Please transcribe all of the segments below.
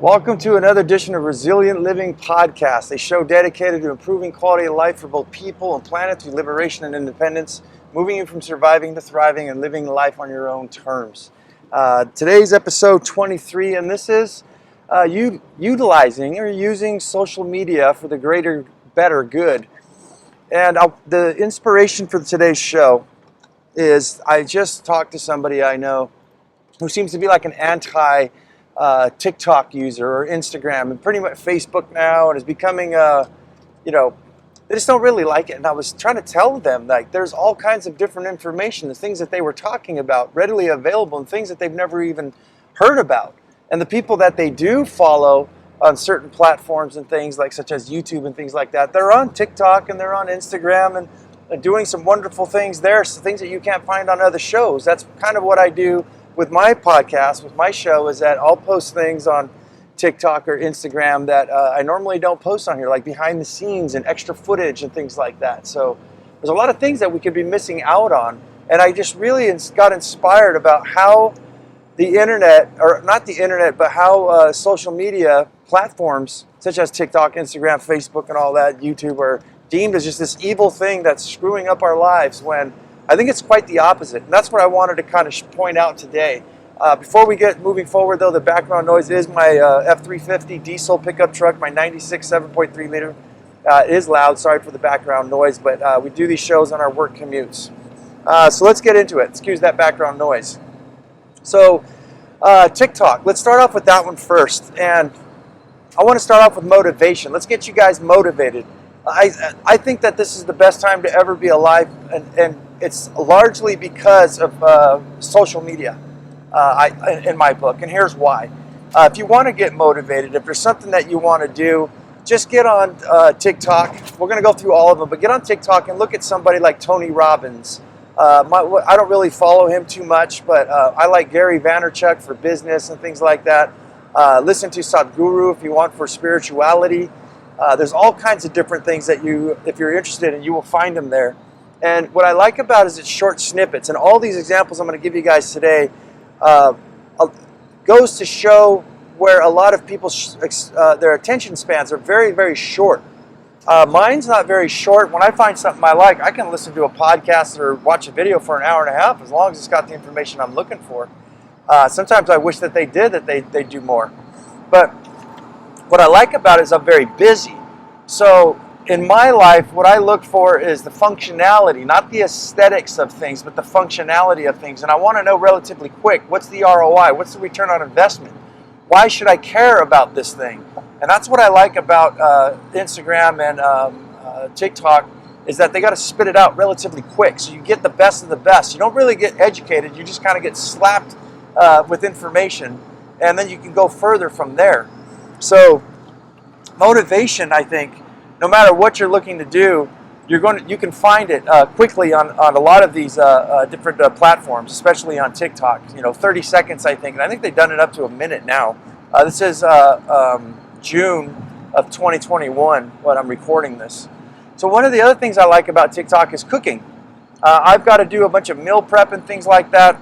Welcome to another edition of Resilient Living Podcast, a show dedicated to improving quality of life for both people and planet through liberation and independence, moving you from surviving to thriving and living life on your own terms. Today's episode 23, and this is utilizing or using social media for the greater, better good. And the inspiration for today's show is I just talked to somebody I know who seems to be like an anti TikTok user or Instagram and pretty much Facebook now, and is becoming they just don't really like it. And I was trying to tell them, like, there's all kinds of different information, the things that they were talking about readily available and things that they've never even heard about. And the people that they do follow on certain platforms and things like such as YouTube and things like that, they're on TikTok and they're on Instagram and doing some wonderful things there, some things that you can't find on other shows. That's kind of what I do with my podcast, with my show, is that I'll post things on TikTok or Instagram that I normally don't post on here, like behind the scenes and extra footage and things like that. So there's a lot of things that we could be missing out on. And I just really got inspired about how the internet, or not the internet, but how social media platforms such as TikTok, Instagram, Facebook, and all that, YouTube, are deemed as just this evil thing that's screwing up our lives, when I think it's quite the opposite. And that's what I wanted to kind of point out today. Before we get moving forward, though, the background noise is my F-350 diesel pickup truck, my 96 7.3 liter. It is loud, sorry for the background noise, but we do these shows on our work commutes. So let's get into it. Excuse that background noise. So TikTok, let's start off with that one first. And I want to start off with motivation. Let's get you guys motivated. I think that this is the best time to ever be alive, and it's largely because of social media, in my book. And here's why. If you want to get motivated, if there's something that you want to do, just get on TikTok. We're going to go through all of them, but get on TikTok and look at somebody like Tony Robbins. I don't really follow him too much, but I like Gary Vaynerchuk for business and things like that. Listen to Sadhguru if you want for spirituality. There's all kinds of different things that if you're interested in, you will find them there. And what I like about it is it's short snippets. And all these examples I'm going to give you guys today goes to show where a lot of people, their attention spans are very, very short. Mine's not very short. When I find something I like, I can listen to a podcast or watch a video for an hour and a half, as long as it's got the information I'm looking for. Sometimes I wish that they do more. But what I like about it is I'm very busy. So in my life, what I look for is the functionality, not the aesthetics of things, but the functionality of things. And I want to know relatively quick, what's the ROI? What's the return on investment? Why should I care about this thing? And that's what I like about Instagram and TikTok, is that they got to spit it out relatively quick. So you get the best of the best. You don't really get educated. You just kind of get slapped with information, and then you can go further from there. So motivation, I think, no matter what you're looking to do, you can find it quickly on a lot of these different platforms, especially on TikTok. 30 seconds, I think, and I think they've done it up to a minute now. This is June of 2021 when I'm recording this. So one of the other things I like about TikTok is cooking. I've got to do a bunch of meal prep and things like that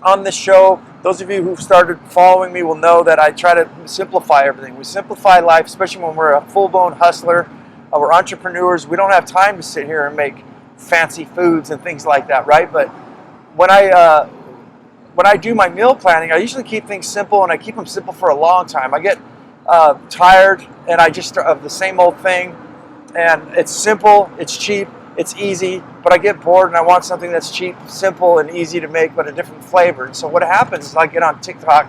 on this show. Those of you who've started following me will know that I try to simplify everything. We simplify life, especially when we're a full-blown hustler. We're entrepreneurs. We don't have time to sit here and make fancy foods and things like that, right? But when I do my meal planning, I usually keep things simple, and I keep them simple for a long time. I get tired, and I just of the same old thing, and it's simple, it's cheap, it's easy, but I get bored and I want something that's cheap, simple, and easy to make, but a different flavor. And so what happens is I get on TikTok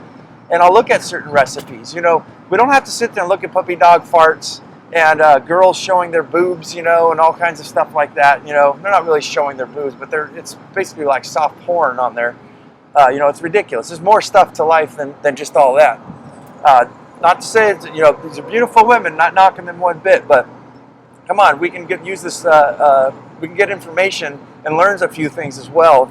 and I'll look at certain recipes. We don't have to sit there and look at puppy dog farts and girls showing their boobs, and all kinds of stuff like that. They're not really showing their boobs, but it's basically like soft porn on there. It's ridiculous. There's more stuff to life than just all that. Not to say these are beautiful women, not knocking them one bit, but come on, we can use this. We can get information and learn a few things as well.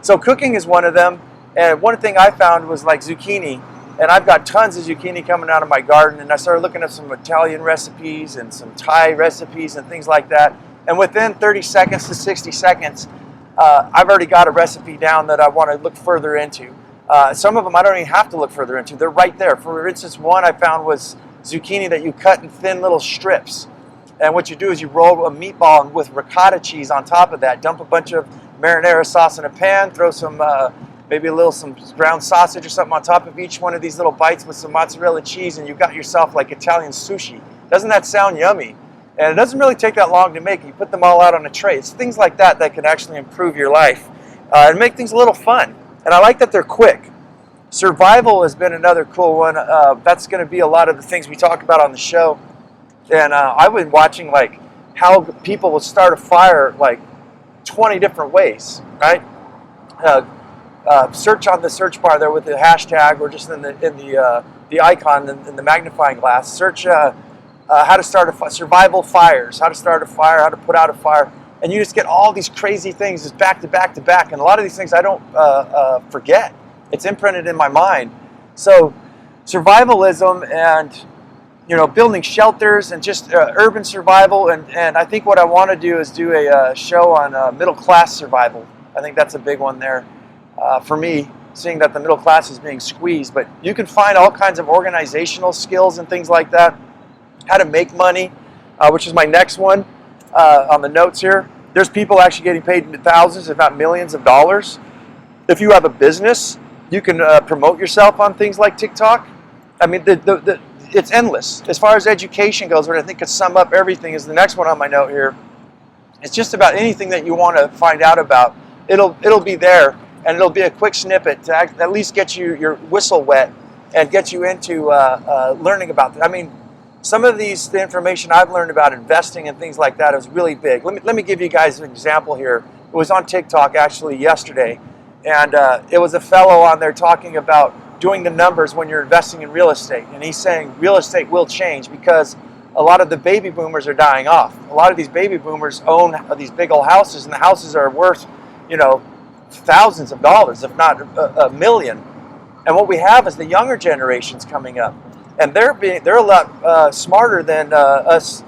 So cooking is one of them. And one thing I found was like zucchini. And I've got tons of zucchini coming out of my garden. And I started looking at some Italian recipes and some Thai recipes and things like that. And within 30 seconds to 60 seconds, I've already got a recipe down that I want to look further into. Some of them I don't even have to look further into. They're right there. For instance, one I found was zucchini that you cut in thin little strips. And what you do is you roll a meatball with ricotta cheese on top of that. Dump a bunch of marinara sauce in a pan. Throw some, maybe some ground sausage or something on top of each one of these little bites with some mozzarella cheese, and you got yourself like Italian sushi. Doesn't that sound yummy? And it doesn't really take that long to make. You put them all out on a tray. It's things like that that can actually improve your life and make things a little fun. And I like that they're quick. Survival has been another cool one. That's going to be a lot of the things we talk about on the show. And I've been watching like how people will start a fire like 20 different ways, right? Search on the search bar there with the hashtag, or just in the icon in the magnifying glass. Search how to start survival fires, how to start a fire, how to put out a fire, and you just get all these crazy things just back to back to back. And a lot of these things I don't forget. It's imprinted in my mind. So survivalism and building shelters and just urban survival. And I think what I want to do is do a show on middle class survival. I think that's a big one there for me, seeing that the middle class is being squeezed. But you can find all kinds of organizational skills and things like that. How to make money, which is my next one on the notes here. There's people actually getting paid thousands, if not millions of dollars. If you have a business, you can promote yourself on things like TikTok. I mean, it's endless. As far as education goes, what I think could sum up everything is the next one on my note here. It's just about anything that you want to find out about. It'll be there, and it'll be a quick snippet to at least get your whistle wet and get you into learning about it. I mean, some of the information I've learned about investing and things like that is really big. Let me give you guys an example here. It was on TikTok actually yesterday, and it was a fellow on there talking about doing the numbers when you're investing in real estate. And he's saying real estate will change because a lot of the baby boomers are dying off. A lot of these baby boomers own these big old houses, and the houses are worth, thousands of dollars, if not a million. And what we have is the younger generations coming up. And they're a lot smarter than us,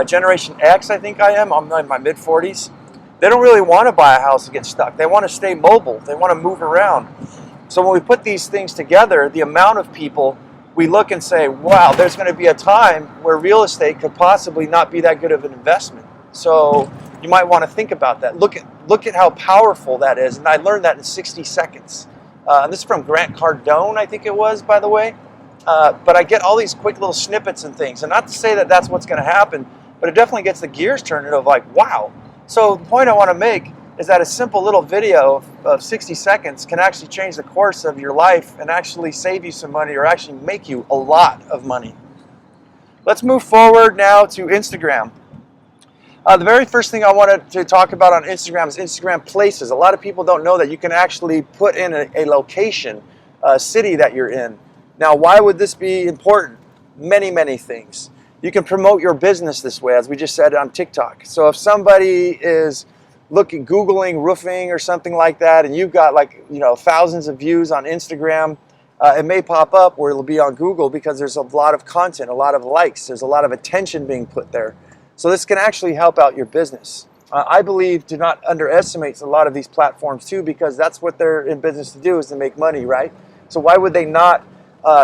Generation X, I think I am. I'm in my mid-40s. They don't really want to buy a house and get stuck. They want to stay mobile. They want to move around. So when we put these things together, the amount of people, we look and say, wow, there's going to be a time where real estate could possibly not be that good of an investment. So you might want to think about that. Look at how powerful that is. And I learned that in 60 seconds. And this is from Grant Cardone, I think it was, by the way. But I get all these quick little snippets and things. And not to say that that's what's going to happen, but it definitely gets the gears turning of like, wow. So the point I want to make is that a simple little video of 60 seconds can actually change the course of your life and actually save you some money, or actually make you a lot of money. Let's move forward now to Instagram. The very first thing I wanted to talk about on Instagram is Instagram Places. A lot of people don't know that you can actually put in a location, a city that you're in. Now, why would this be important? Many, many things. You can promote your business this way, as we just said on TikTok. So if somebody is Googling roofing or something like that, and you've got thousands of views on Instagram, it may pop up where it'll be on Google because there's a lot of content, a lot of likes, there's a lot of attention being put there. So this can actually help out your business. I believe do not underestimate a lot of these platforms too, because that's what they're in business to do, is to make money, right? So why would they not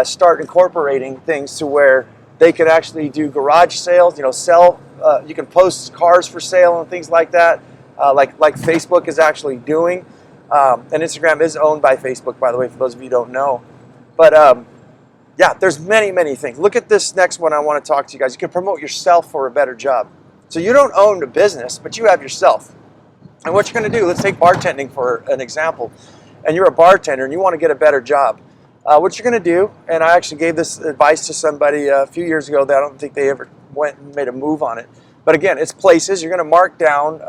start incorporating things to where they could actually do garage sales, you can post cars for sale and things like that. Like Facebook is actually doing. And Instagram is owned by Facebook, by the way, for those of you who don't know. But yeah, there's many, many things. Look at this next one I want to talk to you guys. You can promote yourself for a better job. So you don't own a business, but you have yourself. And what you're going to do, let's take bartending for an example. And you're a bartender and you want to get a better job. What you're going to do, and I actually gave this advice to somebody a few years ago that I don't think they ever went and made a move on it. But again, it's places. You're going to mark down,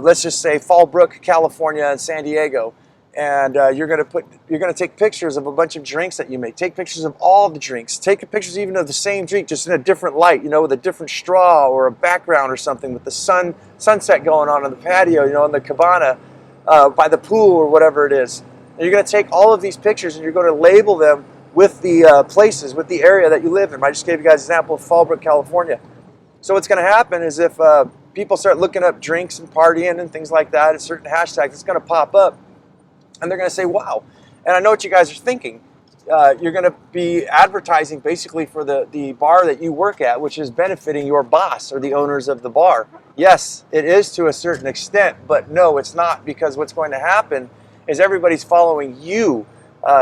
let's just say Fallbrook, California, and San Diego, and you're going to take pictures of a bunch of drinks that you make. Take pictures of all the drinks. Take pictures even of the same drink, just in a different light, with a different straw or a background or something, with the sunset going on the patio, in the cabana, by the pool or whatever it is. And you're going to take all of these pictures and you're going to label them with the places, with the area that you live in. I just gave you guys an example of Fallbrook, California. So what's going to happen is if people start looking up drinks and partying and things like that, at certain hashtags, it's going to pop up. And they're going to say, wow. And I know what you guys are thinking. You're going to be advertising basically for the bar that you work at, which is benefiting your boss or the owners of the bar. Yes, it is to a certain extent, but no, it's not, because what's going to happen is everybody's following you,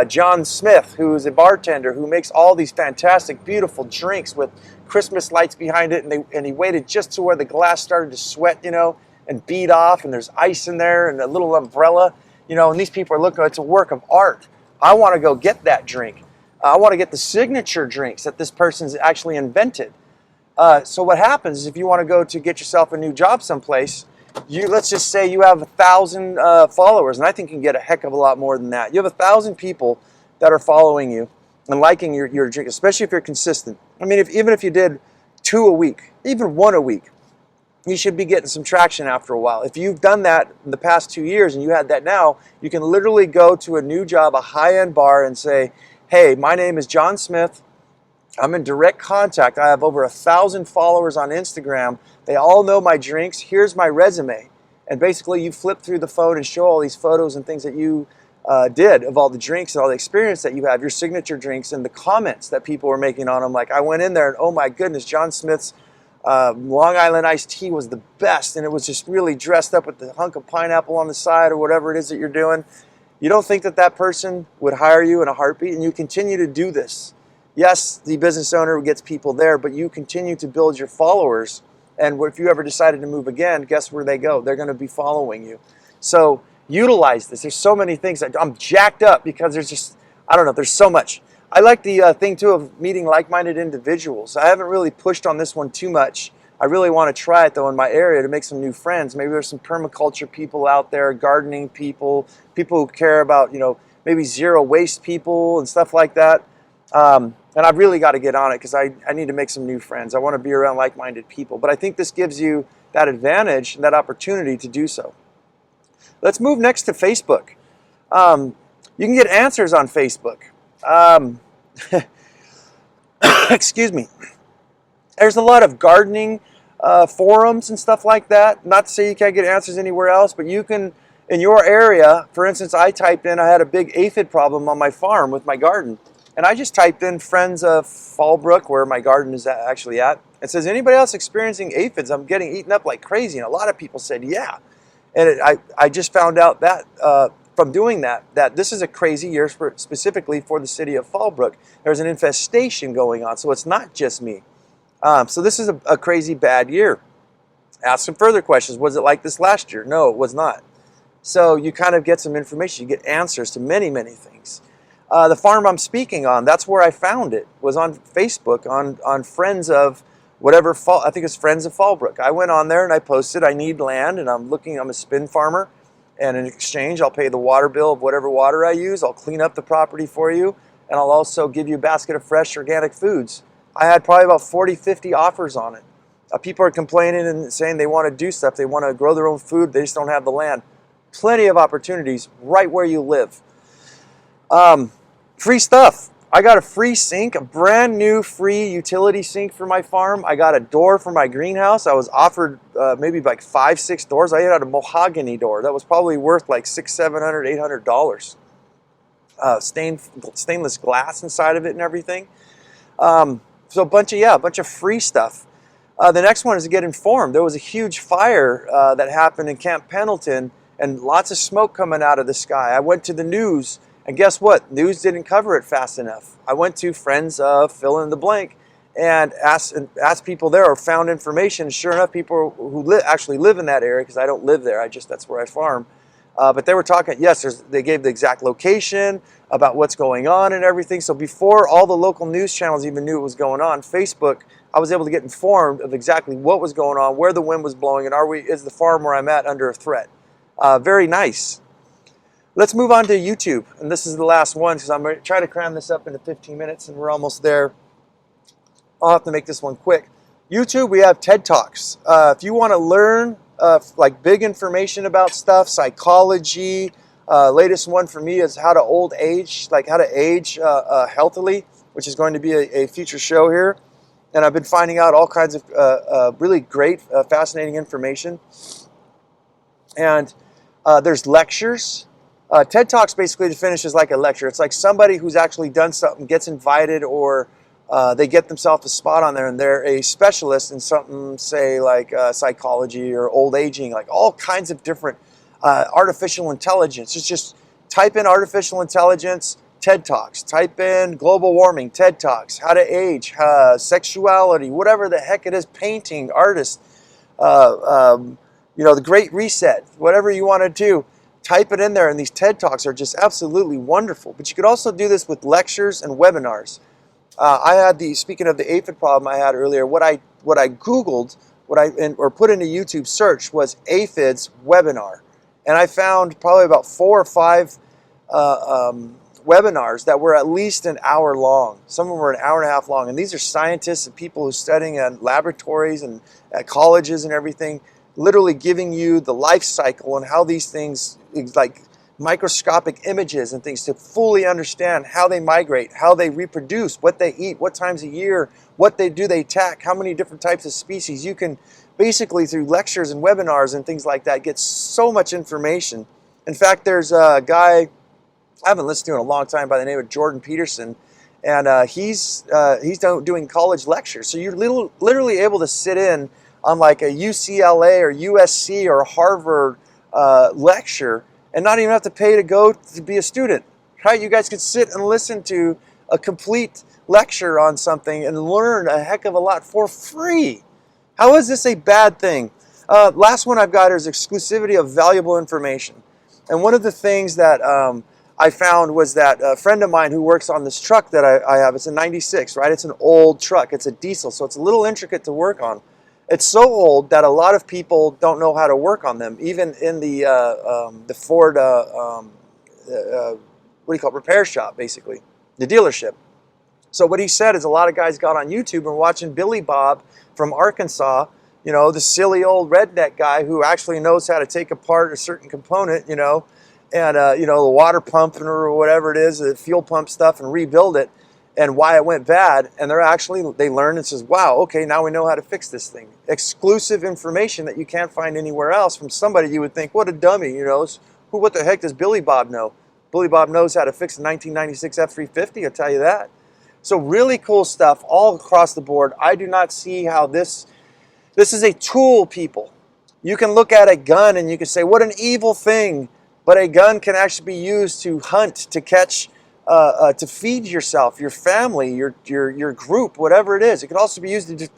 John Smith, who's a bartender who makes all these fantastic, beautiful drinks with Christmas lights behind it, and he waited just to where the glass started to sweat, and bead off, and there's ice in there and a little umbrella, and these people are looking, it's a work of art. I want to go get that drink. I want to get the signature drinks that this person's actually invented. So what happens is if you want to go to get yourself a new job someplace, let's just say you have 1,000 followers, and I think you can get a heck of a lot more than that. You have 1,000 people that are following you and liking your drink, especially if you're consistent. I mean, even if you did 2 a week, even 1 a week, you should be getting some traction after a while. If you've done that in the past 2 years and you had that now, you can literally go to a new job, a high-end bar, and say, hey, my name is John Smith. I'm in direct contact. I have over 1,000 followers on Instagram. They all know my drinks. Here's my resume. And basically you flip through the phone and show all these photos and things that you did of all the drinks and all the experience that you have, your signature drinks, and the comments that people were making on them. Like, I went in there and, oh my goodness, John Smith's Long Island iced tea was the best, and it was just really dressed up with the hunk of pineapple on the side or whatever it is that you're doing. You don't think that person would hire you in a heartbeat, and you continue to do this. Yes, the business owner gets people there, but you continue to build your followers, and if you ever decided to move again, guess where they go? They're going to be following you. So utilize this. There's so many things. I'm jacked up because there's just, I don't know, there's so much. I like the thing, too, of meeting like-minded individuals. I haven't really pushed on this one too much. I really want to try it, though, in my area to make some new friends. Maybe there's some permaculture people out there, gardening people, people who care about, maybe zero-waste people and stuff like that. And I've really got to get on it because I need to make some new friends. I want to be around like-minded people. But I think this gives you that advantage and that opportunity to do so. Let's move next to Facebook. You can get answers on Facebook. Excuse me. There's a lot of gardening forums and stuff like that. Not to say you can't get answers anywhere else, but you can, in your area, for instance, I typed in, I had a big aphid problem on my farm with my garden. And I just typed in friends of Fallbrook, where my garden is actually at. It says, anybody else experiencing aphids? I'm getting eaten up like crazy. And a lot of people said, yeah. And I just found out that from doing that this is a crazy year specifically for the city of Fallbrook. There's an infestation going on, so it's not just me. So this is a crazy bad year. Ask some further questions. Was it like this last year? No, it was not. So you kind of get some information. You get answers to many, many things. The farm I'm speaking on, that's where I found it, was on Facebook, on Friends of whatever, I think it's Friends of Fallbrook. I went on there and I posted, I need land, and I'm a spin farmer, and in exchange I'll pay the water bill of whatever water I use, I'll clean up the property for you, and I'll also give you a basket of fresh organic foods. I had probably about 40, 50 offers on it. People are complaining and saying they want to do stuff, they want to grow their own food, they just don't have the land. Plenty of opportunities right where you live. Free stuff. I got a free sink, a brand new free utility sink for my farm. I got a door for my greenhouse. I was offered maybe like 5, 6 doors. I had a mahogany door that was probably worth like $600, $700, $800. Stainless glass inside of it and everything. So a bunch of free stuff. The next one is to get informed. There was a huge fire that happened in Camp Pendleton, and lots of smoke coming out of the sky. I went to the news. And guess what? News didn't cover it fast enough. I went to Friends of fill in the blank and asked people there, or found information. Sure enough, people who actually live in that area, because I don't live there, that's where I farm. But they were talking, yes, they gave the exact location about what's going on and everything. So before all the local news channels even knew what was going on, Facebook, I was able to get informed of exactly what was going on, where the wind was blowing, and is the farm where I'm at under a threat. Very nice. Let's move on to YouTube, and this is the last one because I'm going to try to cram this up into 15 minutes, and we're almost there. I'll have to make this one quick. YouTube, we have TED Talks. If you want to learn like big information about stuff, psychology, latest one for me is how to age healthily, which is going to be a future show here. And I've been finding out all kinds of really great, fascinating information. And there's lectures. TED Talks basically to finish is like a lecture. It's like somebody who's actually done something gets invited, or they get themselves a spot on there, and they're a specialist in something, say like psychology or old aging, like all kinds of different artificial intelligence. It's just type in artificial intelligence, TED Talks. Type in global warming, TED Talks. How to age, sexuality, whatever the heck it is, painting, artists, the Great Reset, whatever you want to do. Type it in there, and these TED Talks are just absolutely wonderful. But you could also do this with lectures and webinars. I had speaking of the aphid problem I had earlier, what I Googled, or put into YouTube search was aphids webinar. And I found probably about 4 or 5 webinars that were at least an hour long. Some of them were an hour and a half long. And these are scientists and people who are studying in laboratories and at colleges and everything, literally giving you the life cycle and how these things, like microscopic images and things, to fully understand how they migrate, how they reproduce, what they eat, what times a year, what they attack, how many different types of species. You can basically, through lectures and webinars and things like that, get so much information. In fact, there's a guy I haven't listened to in a long time by the name of Jordan Peterson, and he's doing college lectures. So you're literally able to sit in on like a UCLA or USC or Harvard lecture and not even have to pay to go to be a student, right? You guys could sit and listen to a complete lecture on something and learn a heck of a lot for free. How is this a bad thing? Last one I've got is exclusivity of valuable information. And one of the things that I found was that a friend of mine who works on this truck that I have, it's a 96, right? It's an old truck. It's a diesel, so it's a little intricate to work on. It's so old that a lot of people don't know how to work on them, even in the Ford, repair shop, basically, the dealership. So what he said is a lot of guys got on YouTube and were watching Billy Bob from Arkansas, the silly old redneck guy who actually knows how to take apart a certain component, and, the water pump or whatever it is, the fuel pump stuff, and rebuild it, and why it went bad. And they learn and says, wow, okay, now we know how to fix this thing. Exclusive information that you can't find anywhere else from somebody you would think, what a dummy, what the heck does Billy Bob know? Billy Bob knows how to fix a 1996 F-350, I'll tell you that. So really cool stuff all across the board. I do not see how this is a tool, people. You can look at a gun and you can say, what an evil thing. But a gun can actually be used to hunt, to catch, to feed yourself, your family, your group, whatever it is. It could also be used to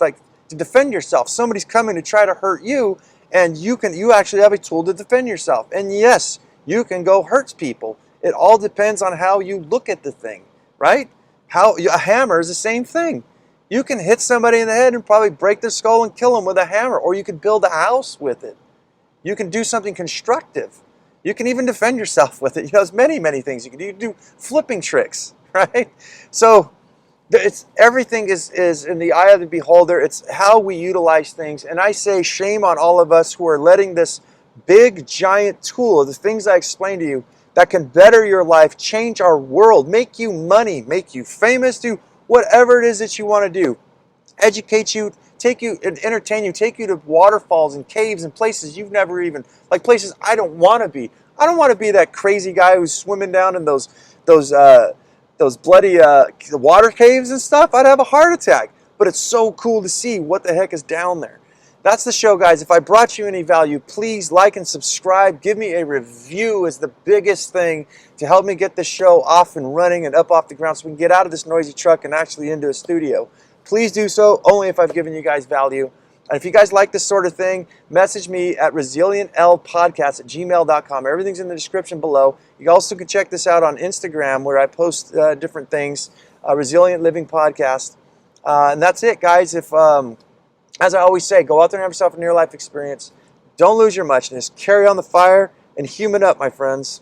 defend yourself. Somebody's coming to try to hurt you, and you actually have a tool to defend yourself. And yes, you can go hurt people. It all depends on how you look at the thing, right? A hammer is the same thing. You can hit somebody in the head and probably break their skull and kill them with a hammer, or you could build a house with it. You can do something constructive. You can even defend yourself with it. There's many, many things you can do. You can do flipping tricks, right? So everything is in the eye of the beholder. It's how we utilize things. And I say shame on all of us who are letting this big, giant tool, the things I explained to you, that can better your life, change our world, make you money, make you famous, do whatever it is that you want to do. Educate you, take you and entertain you, take you to waterfalls and caves and places you've never even, like places I don't want to be. I don't want to be that crazy guy who's swimming down in those bloody water caves and stuff. I'd have a heart attack. But it's so cool to see what the heck is down there. That's the show, guys. If I brought you any value, please like and subscribe. Give me a review is the biggest thing to help me get this show off and running and up off the ground so we can get out of this noisy truck and actually into a studio. Please do so only if I've given you guys value. And if you guys like this sort of thing, message me at resilientlpodcast@gmail.com. Everything's in the description below. You also can check this out on Instagram where I post different things, Resilient Living Podcast. And that's it, guys. As I always say, go out there and have yourself a near-life experience. Don't lose your muchness. Carry on the fire and human up, my friends.